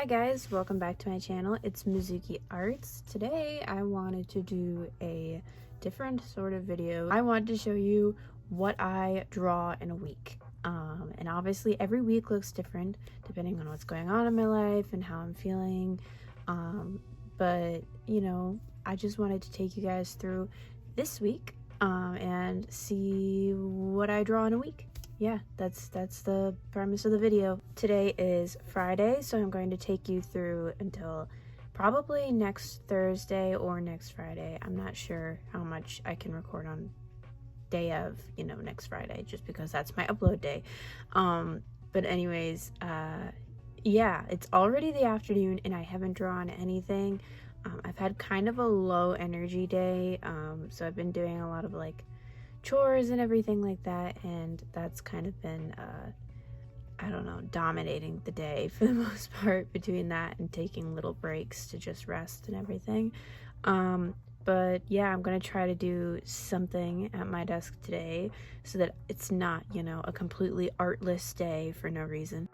guys, welcome back to my channel. It's Mizuki Arts. Today I wanted to do a different sort of video. I wanted to show you what I draw in a week. And obviously every week looks different depending on what's going on in my life and how I'm feeling. But you know, I just wanted to take you guys through this week and see what I draw in a week. Yeah, that's the premise of the video. Today is Friday, so I'm going to take you through until probably next Thursday or next Friday. I'm not sure how much I can record on day of, next Friday, just because that's my upload day. But anyways, yeah, it's already the afternoon and I haven't drawn anything. I've had kind of a low energy day, so I've been doing a lot of like chores and everything like that, and that's kind of been I don't know, dominating the day for the most part, between that and taking little breaks to just rest and everything. But yeah, I'm gonna try to do something at my desk today so that it's not, a completely artless day for no reason.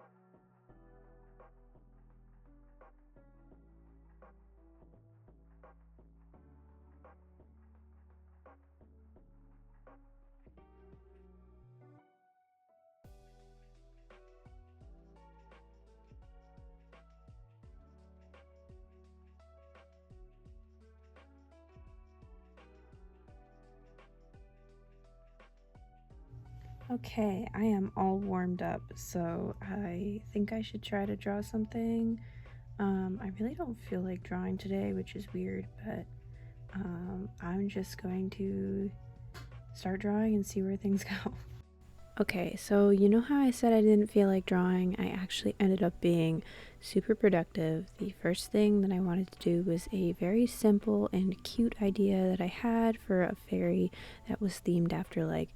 Okay, I am all warmed up, so I think I should try to draw something. I really don't feel like drawing today, which is weird, but I'm just going to start drawing and see where things go. Okay, so you know how I said I didn't feel like drawing? I actually ended up being super productive. The first thing that I wanted to do was a very simple and cute idea that I had for a fairy that was themed after like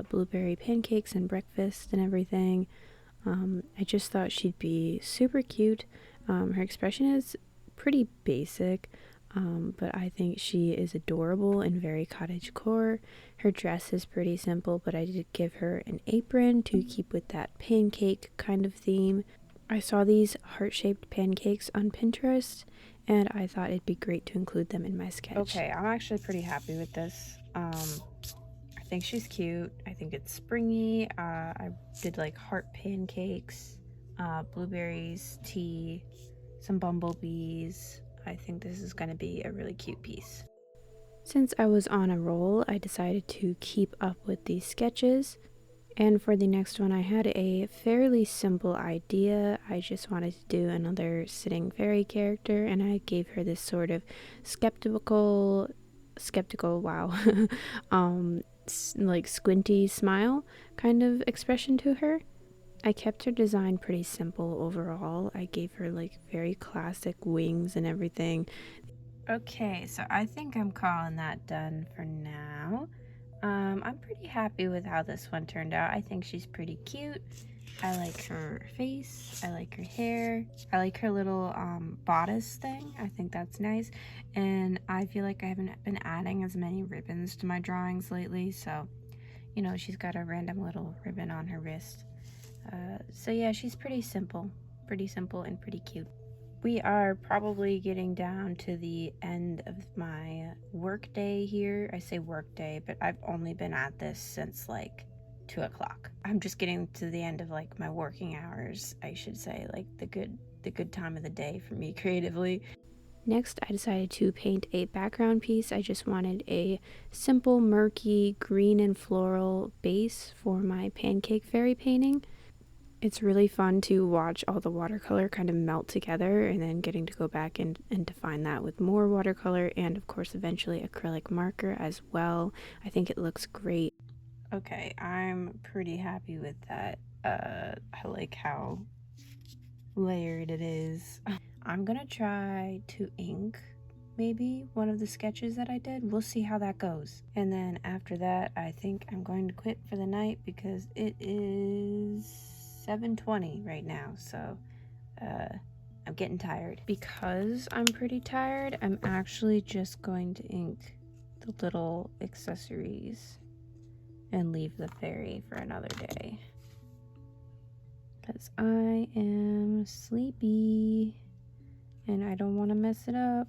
blueberry pancakes and breakfast and everything. I just thought she'd be super cute. Her expression is pretty basic, but I think she is adorable and very cottagecore. Her dress is pretty simple, but I did give her an apron to keep with that pancake kind of theme. I saw these heart-shaped pancakes on Pinterest, and I thought it'd be great to include them in my sketch. Okay, I'm actually pretty happy with this. I think she's cute. I think it's springy. I did like heart pancakes, blueberries, tea, some bumblebees. I think this is going to be a really cute piece. Since I was on a roll, I decided to keep up with these sketches. And for the next one, I had a fairly simple idea. I just wanted to do another sitting fairy character, and I gave her this sort of skeptical, wow, like squinty smile kind of expression to her. I kept her design pretty simple overall. I gave her like very classic wings and everything. Okay, so I think I'm calling that done for now. I'm pretty happy with how this one turned out. I think she's pretty cute. I like her face, I like her hair, I like her little bodice thing. I think that's nice, and I feel like I haven't been adding as many ribbons to my drawings lately, so she's got a random little ribbon on her wrist. So yeah, she's pretty simple and pretty cute. We are probably getting down to the end of my work day here. I say work day, but I've only been at this since like 2 o'clock. I'm just getting to the end of like my working hours, I should say, like the good time of the day for me creatively. Next, I decided to paint a background piece. I just wanted a simple, murky, green and floral base for my pancake fairy painting. It's really fun to watch all the watercolor kind of melt together, and then getting to go back and define that with more watercolor, and of course eventually acrylic marker as well. I think it looks great. Okay, I'm pretty happy with that. I like how layered it is. I'm gonna try to ink maybe one of the sketches that I did. We'll see how that goes. And then after that, I think I'm going to quit for the night because it is 7:20 right now, so I'm getting tired. Because I'm pretty tired, I'm actually just going to ink the little accessories and leave the fairy for another day. because I am sleepy and I don't want to mess it up.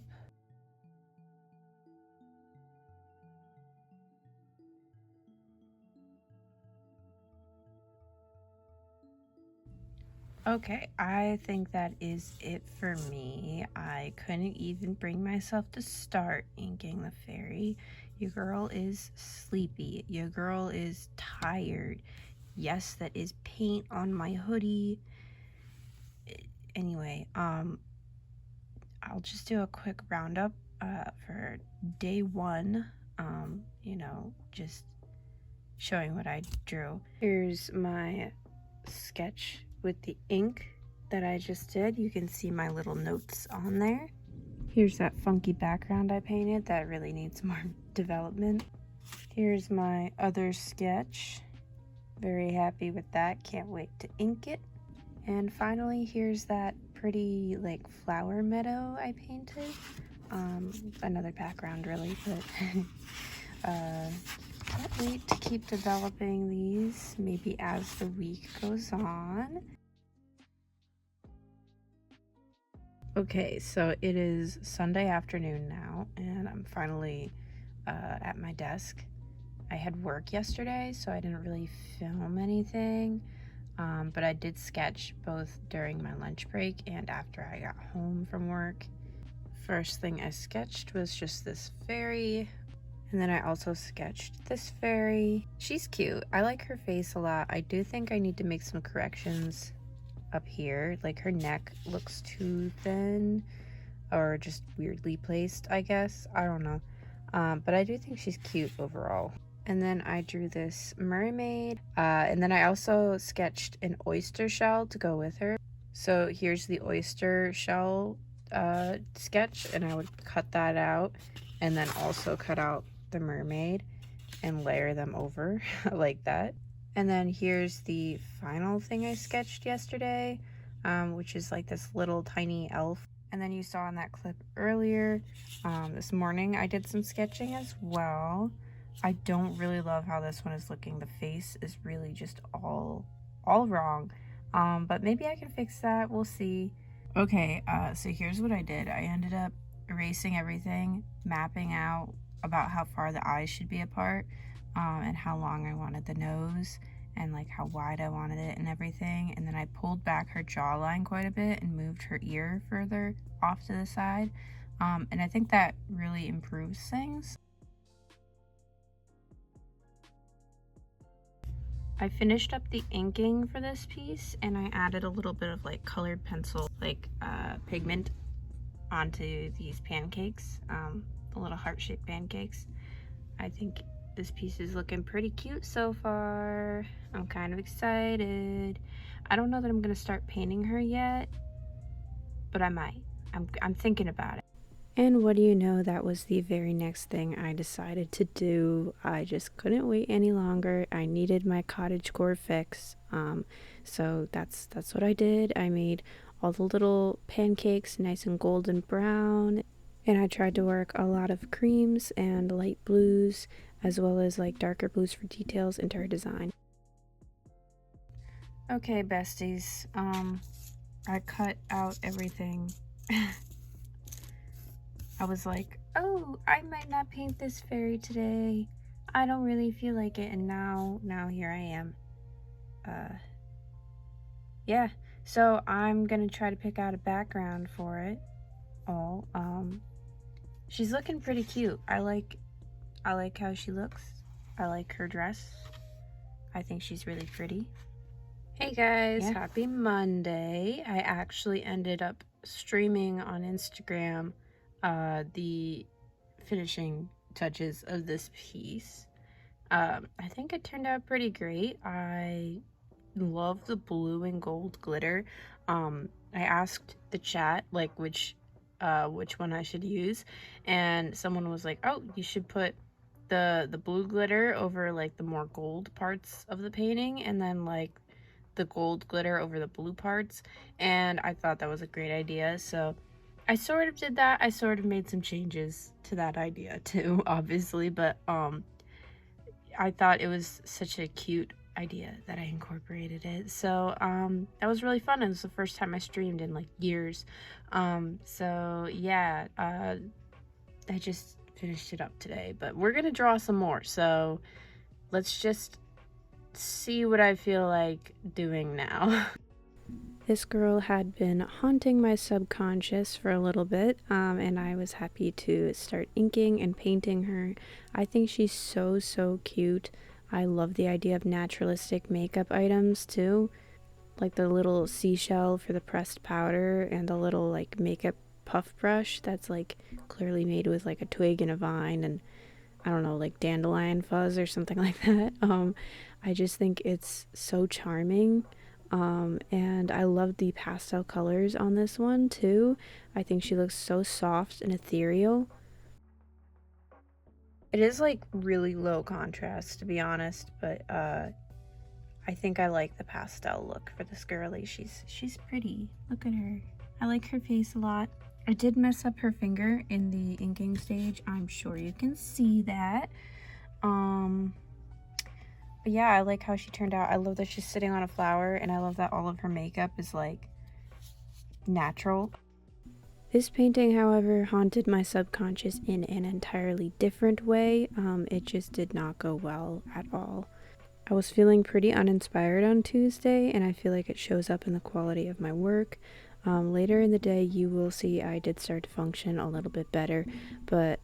Okay, I think that is it for me. I couldn't even bring myself to start inking the fairy. Your girl is sleepy. Your girl is tired. Yes, that is paint on my hoodie. Anyway, I'll just do a quick roundup for day one. You know, just showing what I drew. Here's my sketch with the ink that I just did. You can see my little notes on there. Here's that funky background I painted that really needs more development. Here's my other sketch. Very happy with that. Can't wait to ink it. And finally, here's that pretty like flower meadow I painted. Another background really, but can't wait to keep developing these maybe as the week goes on. Okay, so it is Sunday afternoon now, and I'm finally at my desk. I had work yesterday, so I didn't really film anything, but I did sketch both during my lunch break and after I got home from work. First thing I sketched was just this fairy, and then I also sketched this fairy. She's cute. I like her face a lot. I do think I need to make some corrections up here. Like her neck looks too thin or just weirdly placed, I guess. I don't know. But I do think she's cute overall. And then I drew this mermaid. And then I also sketched an oyster shell to go with her. So here's the oyster shell sketch, and I would cut that out and then also cut out the mermaid and layer them over like that. And then here's the final thing I sketched yesterday, which is like this little tiny elf. And then you saw in that clip earlier, this morning I did some sketching as well. I don't really love how this one is looking. The face is really just all wrong. But maybe I can fix that. We'll see. Okay, so here's what I did. I ended up erasing everything, mapping out about how far the eyes should be apart, and how long I wanted the nose, and like how wide I wanted it and everything. And then I pulled back her jawline quite a bit and moved her ear further off to the side. And I think that really improves things. I finished up the inking for this piece, and I added a little bit of like colored pencil, like pigment onto these pancakes, the little heart-shaped pancakes. I think this piece is looking pretty cute so far. I'm kind of excited. I don't know that I'm gonna start painting her yet, but I might. I'm thinking about it. And what do you know, that was the very next thing I decided to do. I just couldn't wait any longer. I needed my cottagecore fix. So that's what I did. I made all the little pancakes nice and golden brown, and I tried to work a lot of creams and light blues as well as like darker blues for details into her design. Okay, besties, I cut out everything. I was like, oh, I might not paint this fairy today. I don't really feel like it, and now here I am. Yeah, so I'm gonna try to pick out a background for it all. She's looking pretty cute. I like how she looks. I like her dress. I think she's really pretty. Hey guys, yeah. Happy Monday. I actually ended up streaming on Instagram the finishing touches of this piece. I think it turned out pretty great. I love the blue and gold glitter. I asked the chat like which one I should use, and someone was like, oh, you should put the blue glitter over like the more gold parts of the painting, and then like the gold glitter over the blue parts. And I thought that was a great idea, so I sort of did that. I sort of made some changes to that idea too, obviously, but I thought it was such a cute idea that I incorporated it. So that was really fun. It was the first time I streamed in like years. So yeah, I just finished it up today, but we're gonna draw some more. So let's just see what I feel like doing now. This girl had been haunting my subconscious for a little bit, and I was happy to start inking and painting her. I think she's so cute. I love the idea of naturalistic makeup items too, like the little seashell for the pressed powder and the little like makeup puff brush that's like clearly made with like a twig and a vine and I don't know, like dandelion fuzz or something like that. I just think it's so charming. And I love the pastel colors on this one too. I think she looks so soft and ethereal. It is like really low contrast to be honest, but I think I like the pastel look for this girly. She's pretty. Look at her. I like her face a lot. I did mess up her finger in the inking stage. I'm sure you can see that. But yeah, I like how she turned out. I love that she's sitting on a flower, and I love that all of her makeup is like natural. This painting, however, haunted my subconscious in an entirely different way. It just did not go well at all. I was feeling pretty uninspired on Tuesday, and I feel like it shows up in the quality of my work. Later in the day, you will see I did start to function a little bit better, but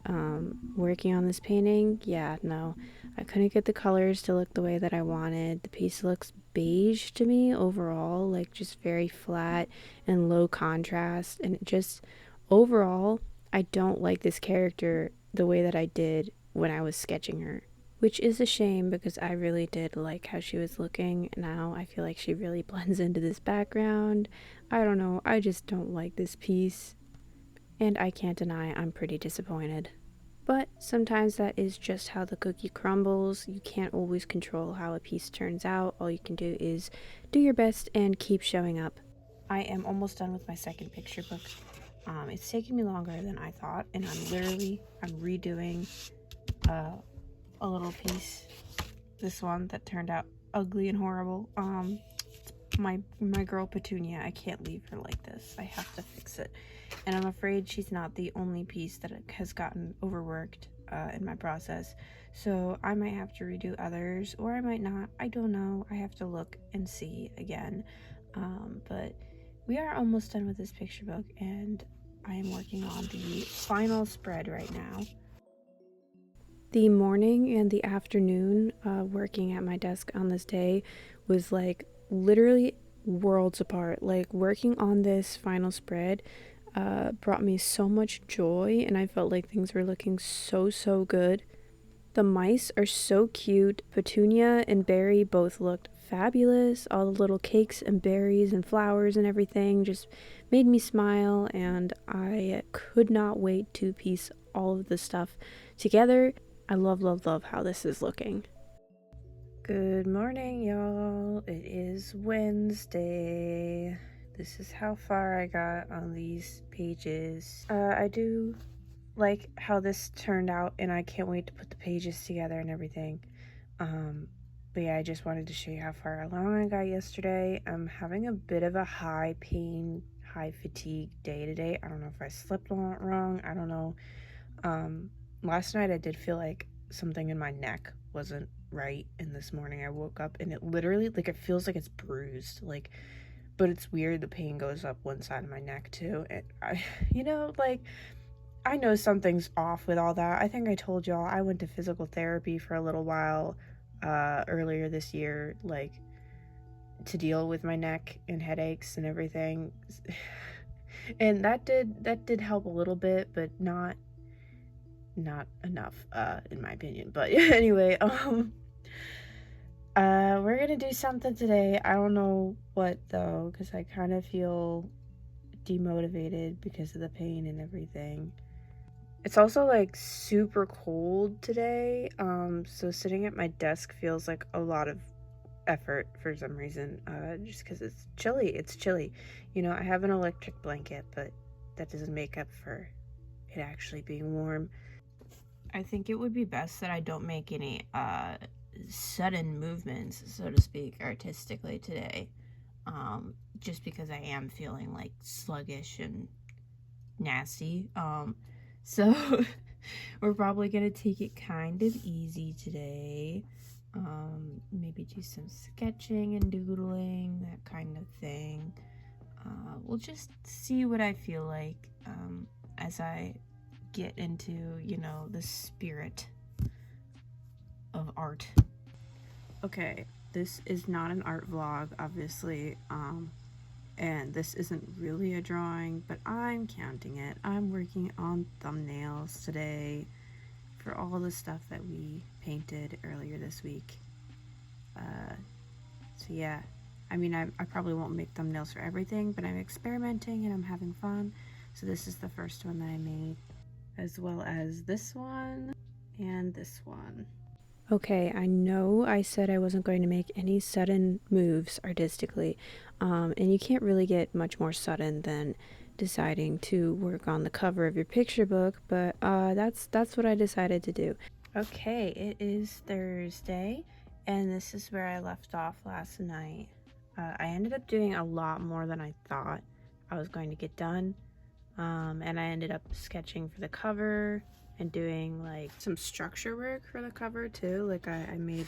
working on this painting, yeah, no, I couldn't get the colors to look the way that I wanted. The piece looks beige to me overall, like just very flat and low contrast, and it just overall, I don't like this character the way that I did when I was sketching her. Which is a shame because I really did like how she was looking. Now I feel like she really blends into this background. I don't know, I just don't like this piece. And I can't deny I'm pretty disappointed. But sometimes that is just how the cookie crumbles. You can't always control how a piece turns out. All you can do is do your best and keep showing up. I am almost done with my second picture book. It's taken me longer than I thought, and I'm redoing a little piece, this one that turned out ugly and horrible. My girl Petunia, I can't leave her like this. I have to fix it, and I'm afraid she's not the only piece that has gotten overworked in my process, so I might have to redo others, or I might not. I don't know. I have to look and see again. But we are almost done with this picture book, and I am working on the final spread right now. The morning and the afternoon working at my desk on this day was like literally worlds apart. Like working on this final spread brought me so much joy, and I felt like things were looking so good. The mice are so cute. Petunia and Berry both looked fabulous. All the little cakes and berries and flowers and everything just made me smile, and I could not wait to piece all of the stuff together. I love how this is looking. Good morning, y'all. It is Wednesday. This is how far I got on these pages. I do like how this turned out, and I can't wait to put the pages together and everything. But yeah, I just wanted to show you how far along I got yesterday. I'm having a bit of a high pain, high fatigue day today. I don't know if I slept wrong. I don't know. Last night I did feel like something in my neck wasn't right, and this morning I woke up and it literally, like, it feels like it's bruised, like, but it's weird, the pain goes up one side of my neck too, and I, like, I know something's off with all that. I think I told y'all I went to physical therapy for a little while earlier this year, like, to deal with my neck and headaches and everything, and that did help a little bit, but not enough in my opinion. But anyway, we're gonna do something today. I don't know what though, because I kind of feel demotivated because of the pain and everything. It's also like super cold today, so sitting at my desk feels like a lot of effort for some reason, just because it's chilly. I have an electric blanket, but that doesn't make up for it actually being warm. I think it would be best that I don't make any sudden movements, so to speak, artistically today. Just because I am feeling like sluggish and nasty. So we're probably gonna take it kind of easy today. Maybe do some sketching and doodling, that kind of thing. We'll just see what I feel like as I get into, you know, the spirit of art. Okay, this is not an art vlog, obviously, and this isn't really a drawing, but I'm counting it. I'm working on thumbnails today for all the stuff that we painted earlier this week. So yeah, I mean, I probably won't make thumbnails for everything, but I'm experimenting and I'm having fun. So this is the first one that I made, as well as this one and this one. Okay, I know I said I wasn't going to make any sudden moves artistically, and you can't really get much more sudden than deciding to work on the cover of your picture book, but that's what I decided to do. Okay, it is Thursday, and this is where I left off last night. I ended up doing a lot more than I thought I was going to get done, and I ended up sketching for the cover and doing like some structure work for the cover too. Like I made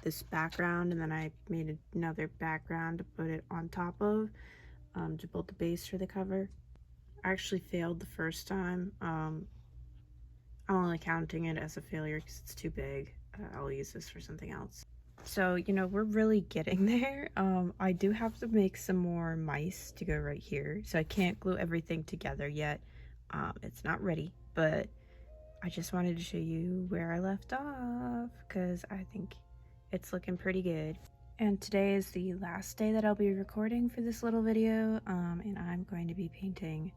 this background and then I made another background to put it on top of to build the base for the cover. I actually failed the first time. I'm only counting it as a failure because it's too big. I'll use this for something else. So, you know, we're really getting there. I do have to make some more mice to go right here, so I can't glue everything together yet. It's not ready, but I just wanted to show you where I left off because I think it's looking pretty good. And today is the last day that I'll be recording for this little video, and I'm going to be painting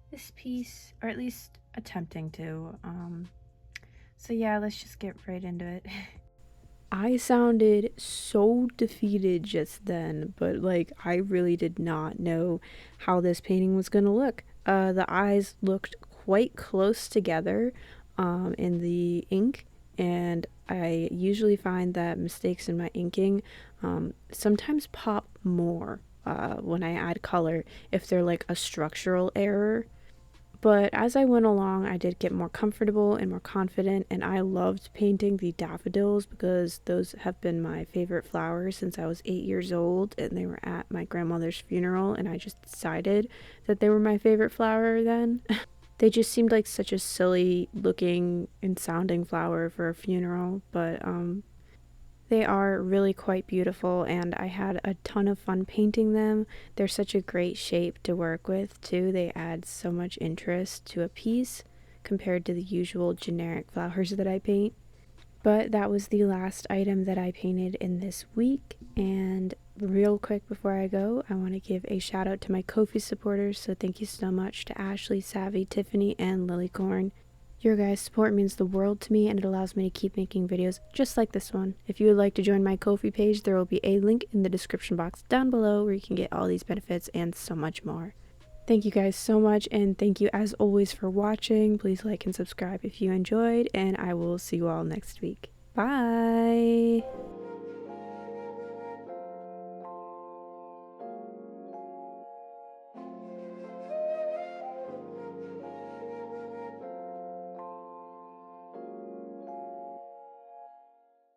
this piece, or at least attempting to. So yeah, let's just get right into it. I sounded so defeated just then, but like I really did not know how this painting was gonna look. The eyes looked quite close together in the ink, and I usually find that mistakes in my inking sometimes pop more when I add color if they're like a structural error. But as I went along, I did get more comfortable and more confident, and I loved painting the daffodils because those have been my favorite flowers since I was 8 years old, and they were at my grandmother's funeral, and I just decided that they were my favorite flower then. They just seemed like such a silly looking and sounding flower for a funeral, but they are really quite beautiful, and I had a ton of fun painting them. They're such a great shape to work with too. They add so much interest to a piece compared to the usual generic flowers that I paint. But that was the last item that I painted in this week, and real quick before I go, I want to give a shout out to my Ko-fi supporters. So thank you so much to Ashley, Savvy, Tiffany, and Lilycorn. Your guys' support means the world to me, and it allows me to keep making videos just like this one. If you would like to join my Ko-fi page, there will be a link in the description box down below where you can get all these benefits and so much more. Thank you guys so much, and thank you as always for watching. Please like and subscribe if you enjoyed, and I will see you all next week. Bye!